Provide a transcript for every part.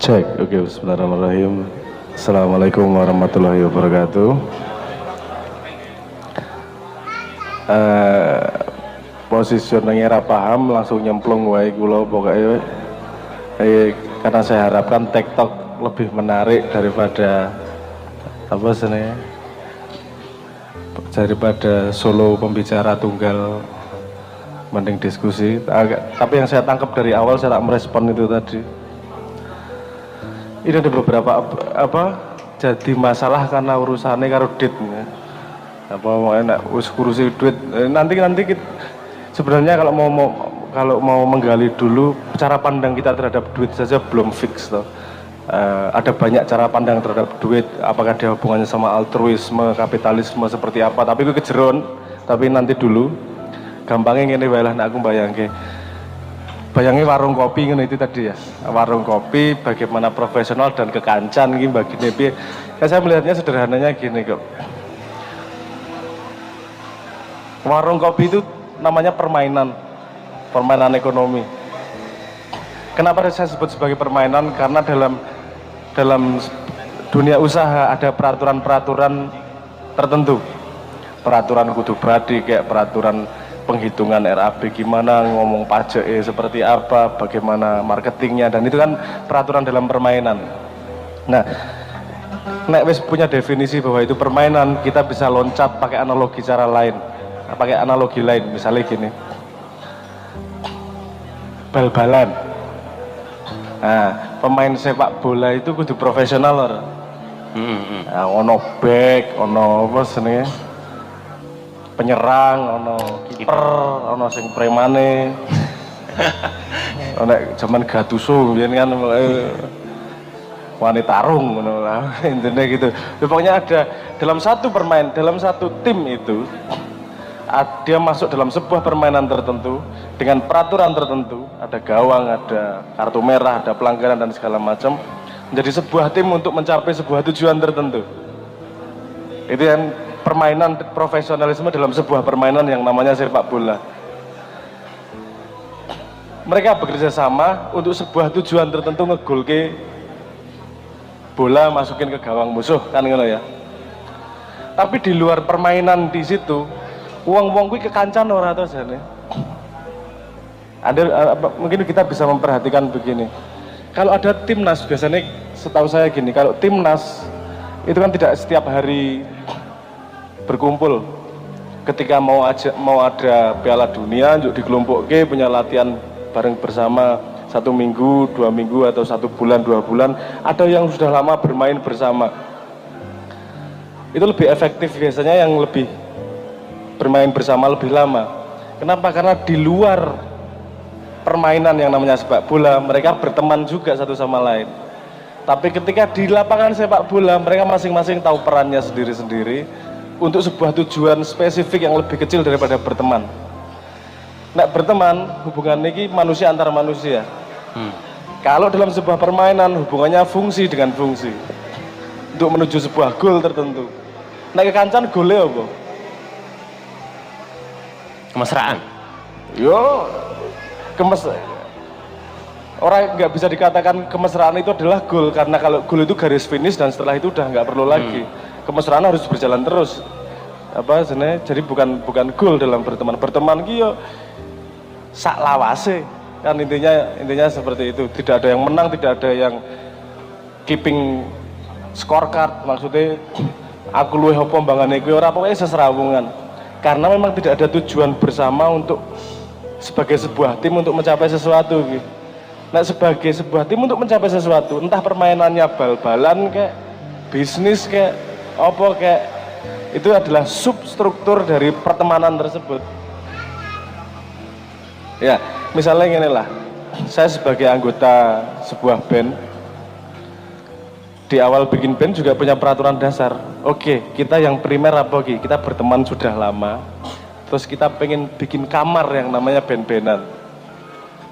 Cek, oke, bismillahirrahmanirrahim. Assalamualaikum warahmatullahi wabarakatuh. Positioningnya ra paham, langsung nyemplung wae kula pokoknya. Karena saya harapkan TikTok lebih menarik daripada apa sebenarnya, daripada solo pembicara tunggal, mending diskusi. Tapi yang saya tangkap dari awal saya tak merespon itu tadi. Ini ada beberapa jadi masalah karena urusannya karo duit ya. Apa mau enak urusi duit nanti sebenarnya kalau mau menggali dulu cara pandang kita terhadap duit saja belum fix toh. Ada banyak cara pandang terhadap duit, apakah dia hubungannya sama altruisme, kapitalisme seperti apa, tapi itu kejeron. Tapi nanti dulu gampangnya ngene wae lah nek aku bayangin warung kopi kan itu tadi ya, warung kopi bagaimana profesional dan kekancan ini bagi piye. Saya melihatnya sederhananya gini kok. Warung kopi itu namanya permainan ekonomi. Kenapa saya sebut sebagai permainan? Karena dalam dunia usaha ada peraturan-peraturan tertentu. Peraturan kudu bradi, kayak peraturan penghitungan RAB gimana, ngomong pajak seperti apa, bagaimana marketingnya, dan itu kan peraturan dalam permainan. Nah, nek wis punya definisi bahwa itu permainan, kita bisa loncat pakai analogi cara lain, misalnya gini, bal-balan. Nah, pemain sepak bola itu kudu profesional loh. Nah, ono back, ono apa senengnya, penyerang, ono kiper, ono sing premane. Ono zaman Gattuso biyen kan wanita tarung ngono lah intinya gitu. Pokoknya ada dalam satu tim itu dia masuk dalam sebuah permainan tertentu dengan peraturan tertentu, ada gawang, ada kartu merah, ada pelanggaran dan segala macam, menjadi sebuah tim untuk mencapai sebuah tujuan tertentu. Itu yang permainan profesionalisme dalam sebuah permainan yang namanya sepak bola. Mereka bekerja sama untuk sebuah tujuan tertentu, ngegolke bola masukin ke gawang musuh kan ngono ya. Tapi di luar permainan di situ, wong-wong kuwi kekancan ora to jane. Mungkin kita bisa memperhatikan begini. Kalau ada timnas biasanya setahu saya gini, kalau timnas itu kan tidak setiap hari berkumpul. Ketika mau ada Piala Dunia untuk dikelompokke punya latihan bareng bersama 1 minggu, 2 minggu atau 1 bulan, 2 bulan. Ada yang sudah lama bermain bersama. Itu lebih efektif biasanya yang lebih bermain bersama lebih lama. Kenapa? Karena di luar permainan yang namanya sepak bola mereka berteman juga satu sama lain. Tapi ketika di lapangan sepak bola mereka masing-masing tahu perannya sendiri-sendiri untuk sebuah tujuan spesifik yang lebih kecil daripada berteman. Nah, berteman hubungan ini manusia antar manusia. Kalau dalam sebuah permainan hubungannya fungsi dengan fungsi untuk menuju sebuah gol tertentu. Nah, kekancan golnya apa? Kemesraan. Yo, orang nggak bisa dikatakan kemesraan itu adalah gol, karena kalau gol itu garis finish dan setelah itu udah nggak perlu lagi. Kemesraan harus berjalan terus. Sebenarnya jadi bukan gol dalam berteman ki yo sak lawase kan, intinya seperti itu. Tidak ada yang menang, tidak ada yang keeping scorecard, maksudnya aku luwih apa mbangane kuwi ora, pokoknya seserawungan. Karena memang tidak ada tujuan bersama untuk sebagai sebuah tim untuk mencapai sesuatu gitu. Nah, sebagai sebuah tim untuk mencapai sesuatu, entah permainannya bal-balan kayak bisnis kayak apa kayak, itu adalah substruktur dari pertemanan tersebut. Ya, misalnya gini lah, saya sebagai anggota sebuah band, di awal bikin band juga punya peraturan dasar. Oke, kita yang primer apa Ki? Kita berteman sudah lama, terus kita pengen bikin kamar yang namanya band-bandan.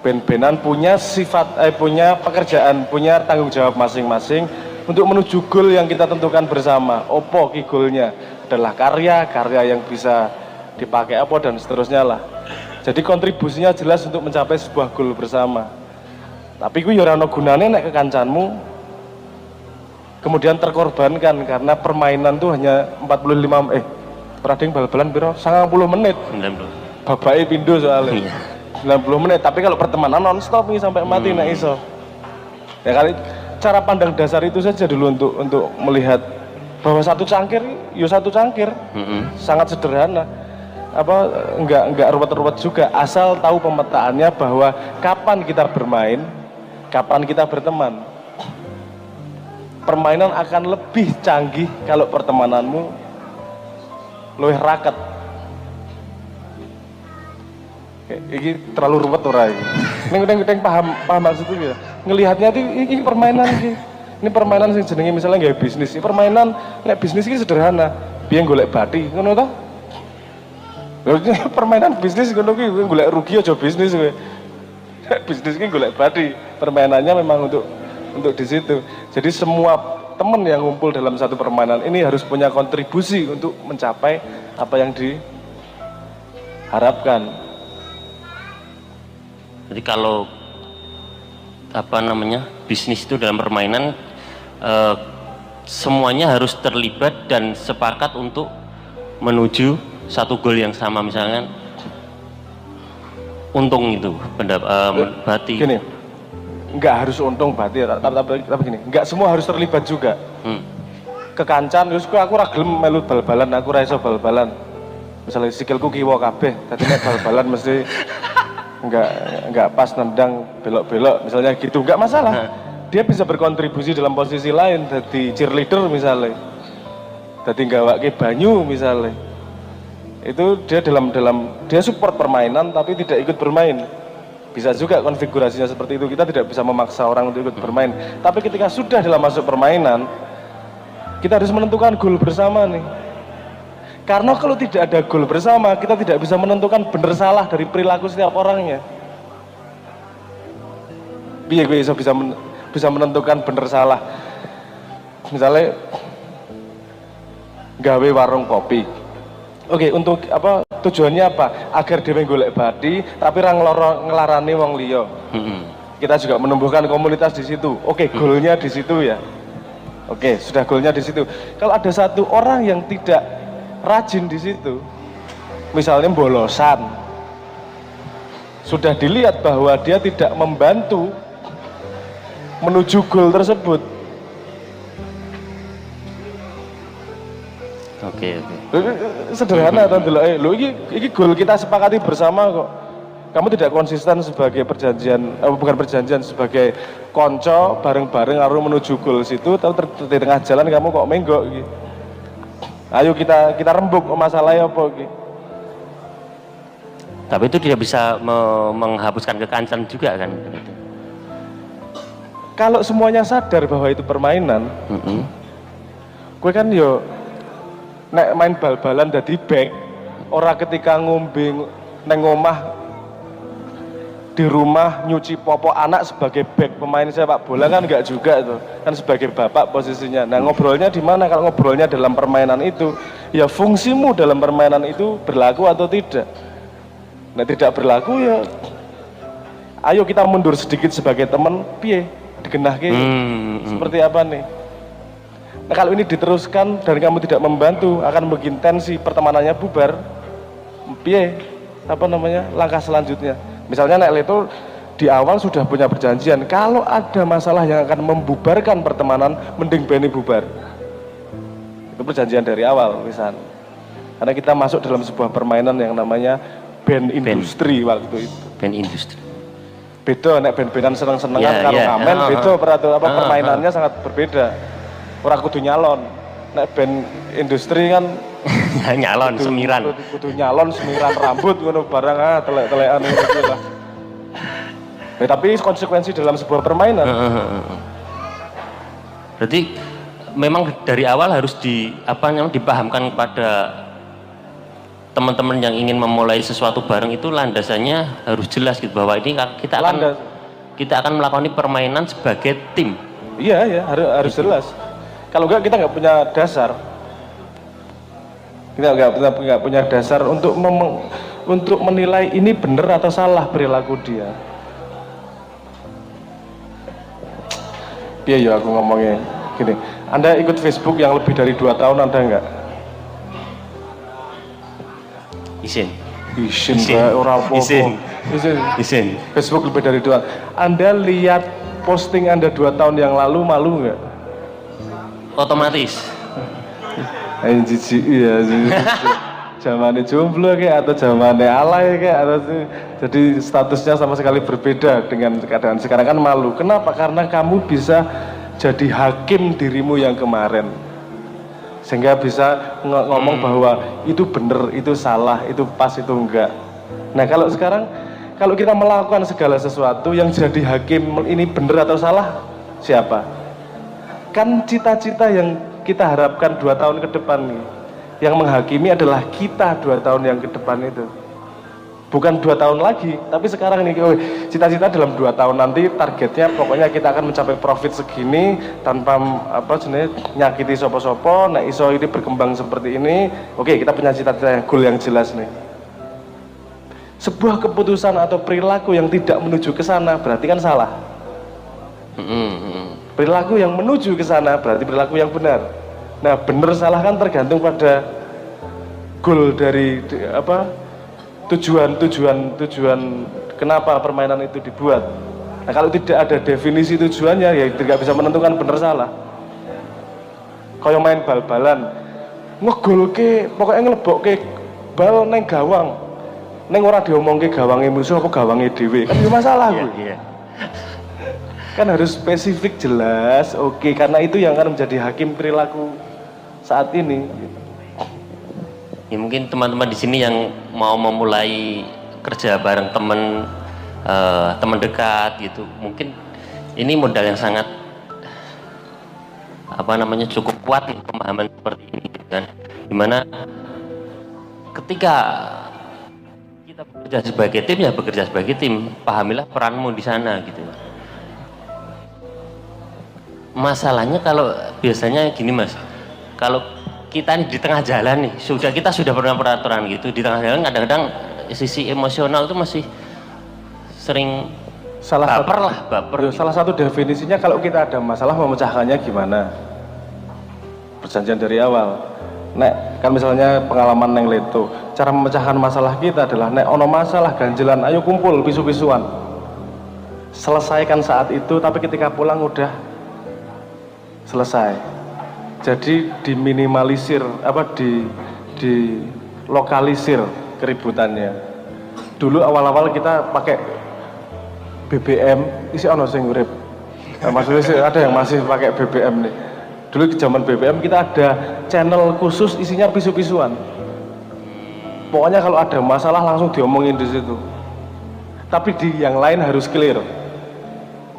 Band-bandan punya sifat, punya pekerjaan, punya tanggung jawab masing-masing untuk menuju goal yang kita tentukan bersama. Opo Ki goalnya adalah karya yang bisa dipakai apa dan seterusnya lah. Jadi kontribusinya jelas untuk mencapai sebuah goal bersama. Tapi ku ya ora ono gunane nek kekancanmu kemudian terkorbankan karena permainan tuh hanya 45 prading bal-balan piro 90 menit. 90. Bapake pindho soalnya. Iya. 90 menit, tapi kalau pertemanan non-stop nih sampai mati nek iso. Ya kali cara pandang dasar itu saja dulu untuk melihat bahwa satu cangkir, ya satu cangkir. Sangat sederhana. Apa enggak ruwet-ruwet juga, asal tahu pemetaannya bahwa kapan kita bermain, kapan kita berteman. Permainan akan lebih canggih kalau pertemananmu luwih raket. Ini terlalu ruwet ora iki. Ning paham maksudku ya. Ngelihatnya tuh ini permainan iki. Ini permainan sing jenenge misalnya nggak bisnis. Ini permainan nek bisnis iki sederhana. Biyen golek bathi, ngono ta? Permainan bisnis ngono ki golek rugi aja bisnis kowe. Bisnis ki golek bathi. Permainannya memang untuk di situ. Jadi semua teman yang ngumpul dalam satu permainan ini harus punya kontribusi untuk mencapai apa yang diharapkan. Jadi kalau bisnis itu dalam permainan semuanya harus terlibat dan sepakat untuk menuju satu goal yang sama, misalnya untung itu berarti gini, nggak harus untung berarti tapi gini, nggak semua harus terlibat juga. Kekancan terus aku ra gelem melu bal-balan, aku ra iso bal-balan, misalnya sikilku kiwa kabeh dadi nek bal-balan mesti nggak pas nendang belok-belok misalnya gitu, nggak masalah. Dia bisa berkontribusi dalam posisi lain, jadi cheerleader misalnya, jadi gawake banyu misalnya, itu dia dia support permainan tapi tidak ikut bermain. Bisa juga konfigurasinya seperti itu. Kita tidak bisa memaksa orang untuk ikut bermain, tapi ketika sudah dalam masuk permainan kita harus menentukan goal bersama nih. Karena kalau tidak ada goal bersama, kita tidak bisa menentukan benar salah dari perilaku setiap orangnya. Piye gue bisa menentukan benar salah. Misalnya gawe warung kopi. Oke, untuk apa tujuannya apa? Agar dhewe golek bathi tapi ra ngelarani wong liya. Kita juga menumbuhkan komunitas di situ. Oke, goalnya di situ ya. Oke, sudah goalnya di situ. Kalau ada satu orang yang tidak rajin di situ, misalnya bolosan, sudah dilihat bahwa dia tidak membantu menuju goal tersebut. Oke. Sederhana kan dulu. Lo ini goal kita sepakati bersama kok. Kamu tidak konsisten sebagai perjanjian, bukan perjanjian, sebagai konco bareng-bareng harus menuju goal situ, tapi di tengah jalan kamu kok menggok gitu. Ayo kita rembuk masalahnya apa gitu. Tapi itu tidak bisa menghapuskan kekancan juga kan? Kalau semuanya sadar bahwa itu permainan, gue kan yo nek main bal-balan dadi back, ora ketika ngombe neng omah di rumah nyuci popok anak sebagai back pemain sepak bola kan enggak juga tuh, kan sebagai bapak posisinya. Nah ngobrolnya di mana? Kalau ngobrolnya dalam permainan itu, ya fungsimu dalam permainan itu berlaku atau tidak. Nah tidak berlaku ya, ayo kita mundur sedikit sebagai teman, piye digenahke seperti apa nih. Nah kalau ini diteruskan dan kamu tidak membantu, akan bikin tensi pertemanannya bubar. Piye langkah selanjutnya. Misalnya Nek Leto di awal sudah punya perjanjian, kalau ada masalah yang akan membubarkan pertemanan, mending beni bubar. Itu perjanjian dari awal misalnya. Karena kita masuk dalam sebuah permainan yang namanya band industri waktu itu. Band industri. Beda nek band-bandan seneng-senengan karo ngamen, beda permainannya sangat berbeda. Ora kudu nyalon. Nek band industri kan nyalon semiran. Kudu nyalon semiran rambut ngono barang telek-telekan ngono lah. Tapi konsekuensi dalam sebuah permainan. Berarti memang dari awal harus dipahamkan kepada teman-teman yang ingin memulai sesuatu bareng itu landasannya harus jelas gitu, bahwa ini kita akan melakukan permainan sebagai tim. Iya harus jelas. Kalau enggak kita nggak punya dasar. Kita nggak punya dasar untuk menilai ini benar atau salah perilaku dia. Iya ya aku ngomongnya gini. Anda ikut Facebook yang lebih dari 2 tahun Anda enggak? Izin. Izin Mbak, ora apa-apa. Izin. Facebook lebih dari 2. Anda lihat posting Anda 2 tahun yang lalu malu enggak? Otomatis. Jijik ya. Zamannya jomblo kayak atau zamannya alay kayak atau jadi statusnya sama sekali berbeda dengan keadaan sekarang kan malu. Kenapa? Karena kamu bisa jadi hakim dirimu yang kemarin sehingga bisa ngomong bahwa itu benar, itu salah, itu pas, itu enggak. Nah kalau sekarang kalau kita melakukan segala sesuatu yang jadi hakim ini benar atau salah siapa? Kan cita-cita yang kita harapkan 2 tahun ke depan nih, yang menghakimi adalah kita 2 tahun yang ke depan itu, bukan 2 tahun lagi, tapi sekarang nih cita-cita dalam 2 tahun nanti targetnya pokoknya kita akan mencapai profit segini tanpa apa jenis nyakiti sopo-sopo. Nah iso ini berkembang seperti ini. Oke, kita punya cita-cita goal yang jelas nih. Sebuah keputusan atau perilaku yang tidak menuju ke sana berarti kan salah. Perilaku yang menuju ke sana berarti perilaku yang benar. Nah benar salah kan tergantung pada goal dari apa, tujuan kenapa permainan itu dibuat. Nah kalau tidak ada definisi tujuannya ya tidak bisa menentukan benar salah. Kaya main bal-balan ngegol ke pokoknya ngelebok ke bal neng gawang neng ora diomong ke gawangnya musuh apa gawangnya dewe kan masalah gue. Kan harus spesifik jelas. Oke, karena itu yang akan menjadi hakim perilaku saat ini. Ya mungkin teman-teman di sini yang mau memulai kerja bareng teman dekat gitu, mungkin ini modal yang sangat cukup kuat nih, pemahaman seperti ini gitu kan, dimana ketika kita bekerja sebagai tim ya bekerja sebagai tim, pahamilah peranmu di sana gitu. Masalahnya kalau biasanya gini Mas, kalau kita nih di tengah jalan nih, kita sudah pernah peraturan gitu, di tengah jalan kadang-kadang sisi emosional itu masih sering baper. Salah satu definisinya kalau kita ada masalah memecahkannya gimana? Perjanjian dari awal. Nek kan misalnya pengalaman neng Leto, cara memecahkan masalah kita adalah nek ono masalah ganjelan, ayo kumpul pisu-pisuan. Selesaikan saat itu, tapi ketika pulang udah selesai. Jadi diminimalisir di lokalisir keributannya. Dulu awal-awal kita pakai BBM, isi ono sing urip. Maksudnya ada yang masih pakai BBM nih. Dulu di zaman BBM kita ada channel khusus isinya pisu-pisuan. Pokoknya kalau ada masalah langsung diomongin di situ. Tapi di yang lain harus clear.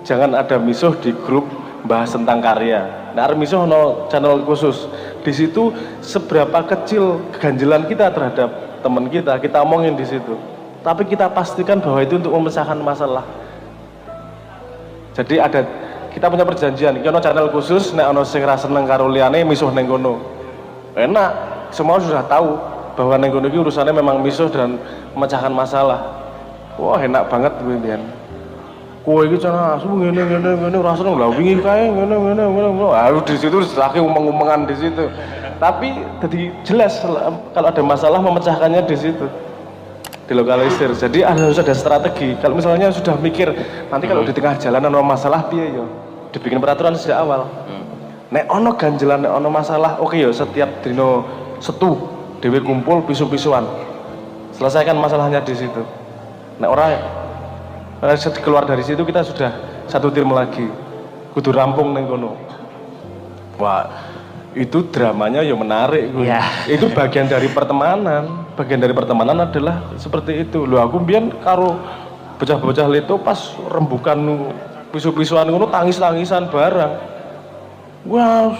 Jangan ada misuh di grup bahas tentang karya. Nah, misuh no channel khusus. Di situ seberapa kecil keganjilan kita terhadap teman kita omongin di situ. Tapi kita pastikan bahwa itu untuk memecahkan masalah. Jadi kita punya perjanjian, kita ono channel khusus, nek ono sing ra seneng karo liyane misuh ning kono. Enak, semua sudah tahu bahwa ning kono iki urusannya memang misuh dan memecahkan masalah. Wah, enak banget kuwi mbiyen. Kowe iki cara asu ngene ora seneng lha wingi kae ngene. Harus di situ lagi ngomong-ngomongan di situ. Tapi jadi jelas kalau ada masalah memecahkannya di situ. Dilokalisir. Jadi harus ada strategi. Kalau misalnya sudah mikir nanti kalau di tengah jalan ada masalah piye yo, dibikin peraturan sejak awal. Nek ono ganjelan, nek ono masalah, oke yo setiap dino setu dhewe kumpul pisu-pisuan. Selesaikan masalahnya di situ. Nek ora keluar dari situ kita sudah satu tim lagi. Kudu rampung ning kono. Wah, itu dramanya ya menarik. Yeah. Itu bagian dari pertemanan. Bagian dari pertemanan adalah seperti itu. Loh aku mbiyen karo bocah-bocah Leto pas rembukan pisu-pisuan ngono tangis-tangisan bareng. Wah,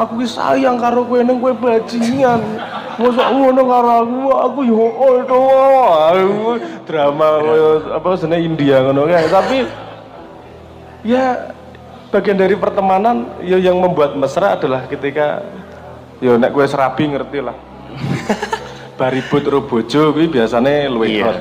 aku ki sayang karo kowe ning kowe bajingan. Mosok ngono karo aku yo to. Drama apa jenenge India ngono kae. Tapi ya bagian dari pertemanan ya yang membuat mesra adalah ketika ya nek kowe serabi ngerti lah. Baribut ro bojo kuwi biasane luwih hot.